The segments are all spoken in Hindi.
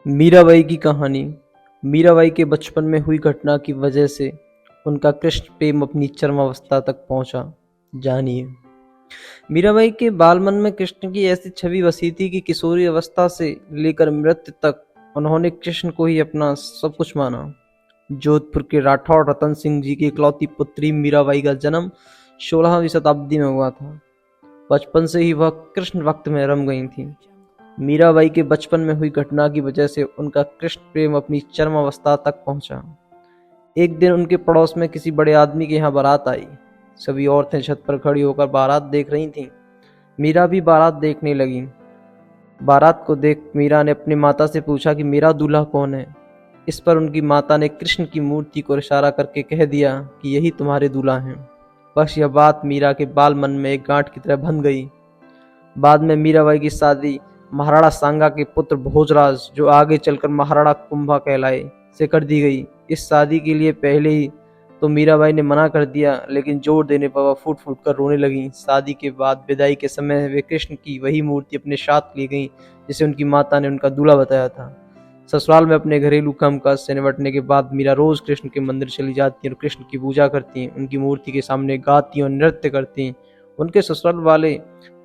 मीराबाई की कहानी। मीराबाई के बचपन में हुई घटना की वजह से उनका कृष्ण प्रेम अपनी चरमावस्था तक पहुंचा। जानिए। मीराबाई के बालमन में कृष्ण की ऐसी छवि बसी थी कि किशोरी अवस्था से लेकर मृत्यु तक उन्होंने कृष्ण को ही अपना सब कुछ माना। जोधपुर के राठौड़ रतन सिंह जी की इकलौती पुत्री मीराबाई का जन्म 16वीं शताब्दी में हुआ था। बचपन से ही वह कृष्ण भक्त में रम गई थी। मीराबाई के बचपन में हुई घटना की वजह से उनका कृष्ण प्रेम अपनी चरम अवस्था तक पहुंचा। एक दिन उनके पड़ोस में किसी बड़े आदमी के यहाँ बारात आई। सभी औरतें छत पर खड़ी होकर बारात देख रही थीं। मीरा भी बारात देखने लगी। बारात को देख मीरा ने अपनी माता से पूछा कि मेरा दूल्हा कौन है। इस पर उनकी माता ने कृष्ण की मूर्ति को इशारा करके कह दिया कि यही तुम्हारे दूल्हा हैं। बस यह बात मीरा के बाल मन में एक गांठ की तरह बंध गई। बाद में मीराबाई की शादी महाराणा सांगा के पुत्र भोजराज, जो आगे चलकर महाराणा कुंभा कहलाए, से कर दी गई। इस शादी के लिए पहले ही तो मीराबाई ने मना कर दिया, लेकिन जोर देने पर वह फूट फूट कर रोने लगी। शादी के बाद विदाई के समय वे कृष्ण की वही मूर्ति अपने साथ ले गई जिसे उनकी माता ने उनका दूल्हा बताया था। ससुराल में अपने घरेलू कामकाज से निपटने के बाद मीरा रोज कृष्ण के मंदिर चली जाती और कृष्ण की पूजा करती, उनकी मूर्ति के सामने गाती और नृत्य करती। उनके ससुराल वाले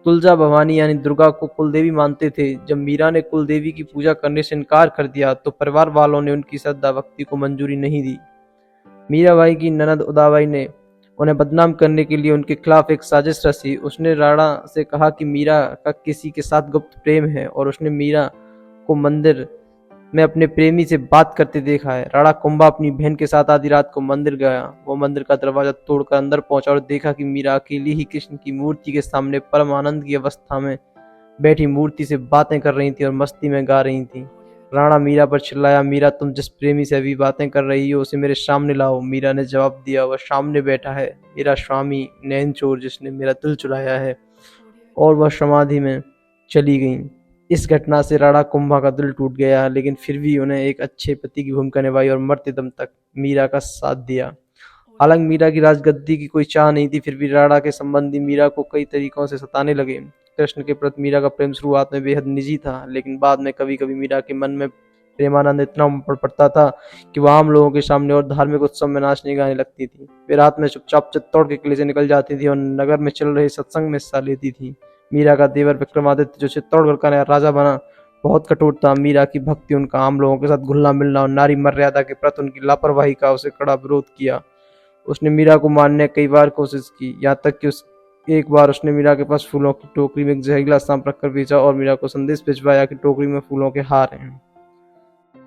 तुलजा भवानी यानी दुर्गा को कुलदेवी मानते थे। जब मीरा ने कुलदेवी की पूजा करने से इनकार कर दिया तो परिवार वालों ने उनकी श्रद्धा भक्ति को मंजूरी नहीं दी। मीराबाई की ननद उदाबाई ने उन्हें बदनाम करने के लिए उनके खिलाफ एक साजिश रची। उसने राणा से कहा कि मीरा का किसी के साथ गुप्त प्रेम है और उसने मीरा को मंदिर में अपने प्रेमी से बात करते देखा है। राणा कुंभा अपनी बहन के साथ आधी रात को मंदिर गया। वो मंदिर का दरवाजा तोड़कर अंदर पहुंचा और देखा कि मीरा अकेली ही कृष्ण की मूर्ति के सामने परम आनंद की अवस्था में बैठी मूर्ति से बातें कर रही थी और मस्ती में गा रही थी। राणा मीरा पर चिल्लाया, मीरा तुम जिस प्रेमी से अभी बातें कर रही हो उसे मेरे सामने लाओ। मीरा ने जवाब दिया, वह सामने बैठा है, मेरा स्वामी नैन चोर जिसने मेरा दिल चुराया है। और वह समाधि में चली गई। इस घटना से राणा कुंभा का दिल टूट गया, लेकिन फिर भी उन्हें एक अच्छे पति की भूमिका निभाई और मरते दम तक मीरा का साथ दिया। हालांकि मीरा की राजगद्दी की कोई चाह नहीं थी, फिर भी राणा के संबंधी मीरा को कई तरीकों से सताने लगे। कृष्ण के प्रति मीरा का प्रेम शुरुआत में बेहद निजी था, लेकिन बाद में कभी कभी मीरा के मन में प्रेमानंद इतना उमड़ पड़ता था कि वह आम लोगों के सामने और धार्मिक उत्सव में नाचने गाने लगती थी। वे रात में चुपचाप चित्तौड़ के किले से निकल जाती थी और नगर में चल रहे सत्संग में हिस्सा लेती थी। मीरा का देवर विक्रमादित्य, जो चित्तौड़गढ़ का नया राजा बना, बहुत कठोर था। मीरा की भक्ति, उनका आम लोगों के साथ घुलना मिलना और नारी मर्यादा के प्रति उनकी लापरवाही का उसे कड़ा विरोध किया। उसने मीरा को मारने कई बार कोशिश की, यहाँ तक कि एक बार उसने मीरा के पास फूलों की टोकरी में एक जहरीला सांप रखकर भेजा और मीरा को संदेश भिजवाया कि टोकरी में फूलों के हार हैं।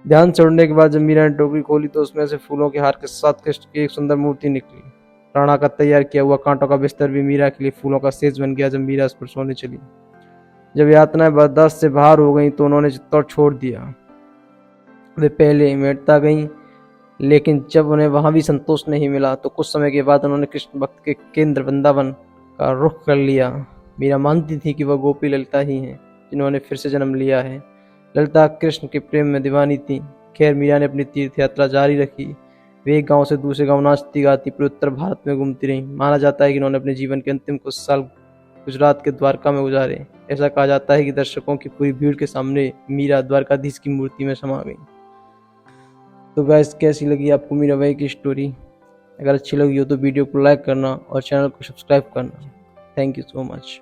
ध्यान छोड़ने के बाद जब मीरा ने टोकरी खोली तो उसमें से फूलों के हार के साथ कृष्ण की एक सुंदर मूर्ति निकली। राणा का तैयार किया हुआ कांटों का बिस्तर भी मीरा के लिए फूलों का सेज बन गया जब मीरा उस पर सोने चली। जब यातनाएं बर्दाश्त से बाहर हो गई तो उन्होंने चित्तौड़ छोड़ दिया। वे पहले मेड़ता गईं, लेकिन जब उन्हें वहां भी संतोष नहीं मिला तो कुछ समय के बाद उन्होंने कृष्ण भक्त के केंद्र वृंदावन का रुख कर लिया। मीरा मानती थी कि वह गोपी ललिता ही हैं जिन्होंने फिर से जन्म लिया है। ललिता कृष्ण के प्रेम में दीवानी थी। खैर, मीरा ने अपनी तीर्थ यात्रा जारी रखी। वे एक गांव से दूसरे गांव नाचती गाती पूरे उत्तर भारत में घूमती रहीं। माना जाता है कि उन्होंने अपने जीवन के अंतिम कुछ साल गुजरात के द्वारका में गुजारे। ऐसा कहा जाता है कि दर्शकों की पूरी भीड़ के सामने मीरा द्वारकाधीश की मूर्ति में समा गई। तो गाइस, कैसी लगी आपको मीराबाई की स्टोरी? अगर अच्छी लगी हो तो वीडियो को लाइक करना और चैनल को सब्सक्राइब करना। Thank you so much.